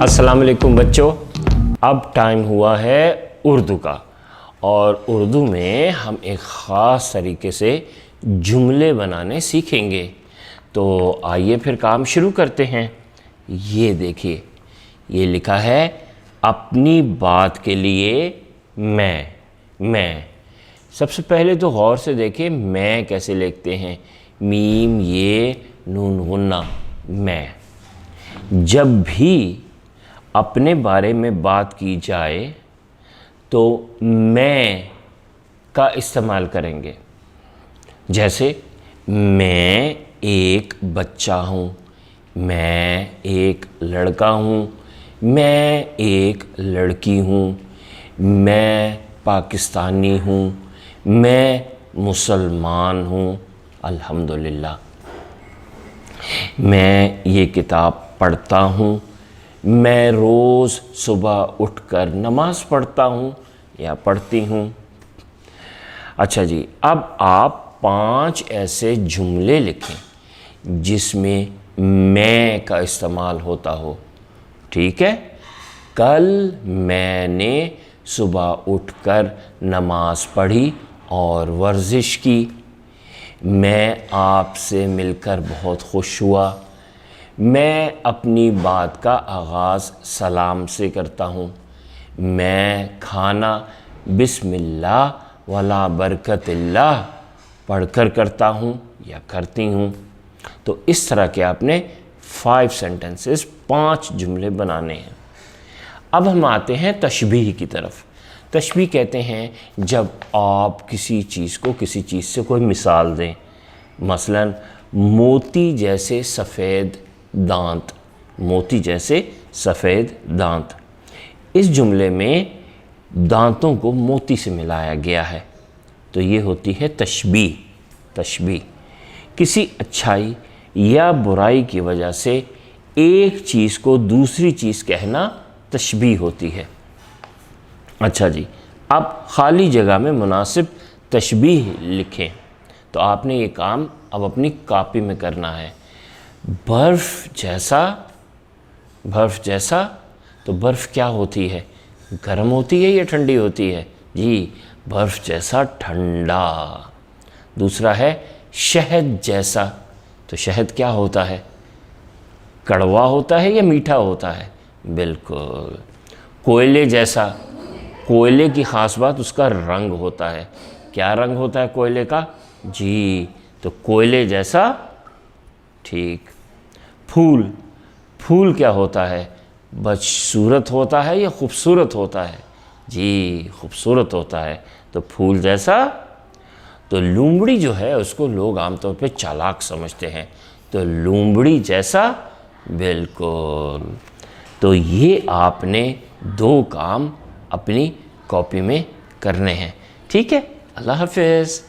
السلام علیکم بچوں، اب ٹائم ہوا ہے اردو کا، اور اردو میں ہم ایک خاص طریقے سے جملے بنانے سیکھیں گے۔ تو آئیے پھر کام شروع کرتے ہیں۔ یہ دیکھیے، یہ لکھا ہے اپنی بات کے لیے میں۔ سب سے پہلے تو غور سے دیکھیں میں کیسے لکھتے ہیں، میم یہ نون غنہ، میں۔ جب بھی اپنے بارے میں بات کی جائے تو میں کا استعمال کریں گے۔ جیسے میں ایک بچہ ہوں، میں ایک لڑکا ہوں، میں ایک لڑکی ہوں، میں پاکستانی ہوں، میں مسلمان ہوں، الحمدللہ۔ میں یہ کتاب پڑھتا ہوں، میں روز صبح اٹھ کر نماز پڑھتا ہوں یا پڑھتی ہوں۔ اچھا جی، اب آپ 5 ایسے جملے لکھیں جس میں میں کا استعمال ہوتا ہو، ٹھیک ہے؟ کل میں نے صبح اٹھ کر نماز پڑھی اور ورزش کی۔ میں آپ سے مل کر بہت خوش ہوا۔ میں اپنی بات کا آغاز سلام سے کرتا ہوں۔ میں کھانا بسم اللہ ولا برکت اللہ پڑھ کر کرتا ہوں یا کرتی ہوں۔ تو اس طرح کے آپ نے 5 سینٹنسز، 5 جملے بنانے ہیں۔ اب ہم آتے ہیں تشبیہ کی طرف۔ تشبیہ کہتے ہیں جب آپ کسی چیز کو کسی چیز سے کوئی مثال دیں، مثلا موتی جیسے سفید دانت، موتی جیسے سفید دانت۔ اس جملے میں دانتوں کو موتی سے ملایا گیا ہے، تو یہ ہوتی ہے تشبیہ۔ تشبیہ کسی اچھائی یا برائی کی وجہ سے ایک چیز کو دوسری چیز کہنا تشبیہ ہوتی ہے۔ اچھا جی، اب خالی جگہ میں مناسب تشبیہ لکھیں۔ تو آپ نے یہ کام اب اپنی کاپی میں کرنا ہے۔ برف جیسا، برف جیسا، تو برف کیا ہوتی ہے؟ گرم ہوتی ہے یا ٹھنڈی ہوتی ہے؟ جی، برف جیسا ٹھنڈا۔ دوسرا ہے شہد جیسا، تو شہد کیا ہوتا ہے؟ کڑوا ہوتا ہے یا میٹھا ہوتا ہے؟ بالکل۔ کوئلے جیسا، کوئلے کی خاص بات اس کا رنگ ہوتا ہے۔ کیا رنگ ہوتا ہے کوئلے کا؟ جی، تو کوئلے جیسا، ٹھیک۔ پھول، پھول کیا ہوتا ہے؟ بدصورت ہوتا ہے یا خوبصورت ہوتا ہے؟ جی، خوبصورت ہوتا ہے، تو پھول جیسا۔ تو لومڑی جو ہے اس کو لوگ عام طور پہ چالاک سمجھتے ہیں، تو لومڑی جیسا، بالکل۔ تو یہ آپ نے 2 کام اپنی کاپی میں کرنے ہیں، ٹھیک ہے؟ اللہ حافظ۔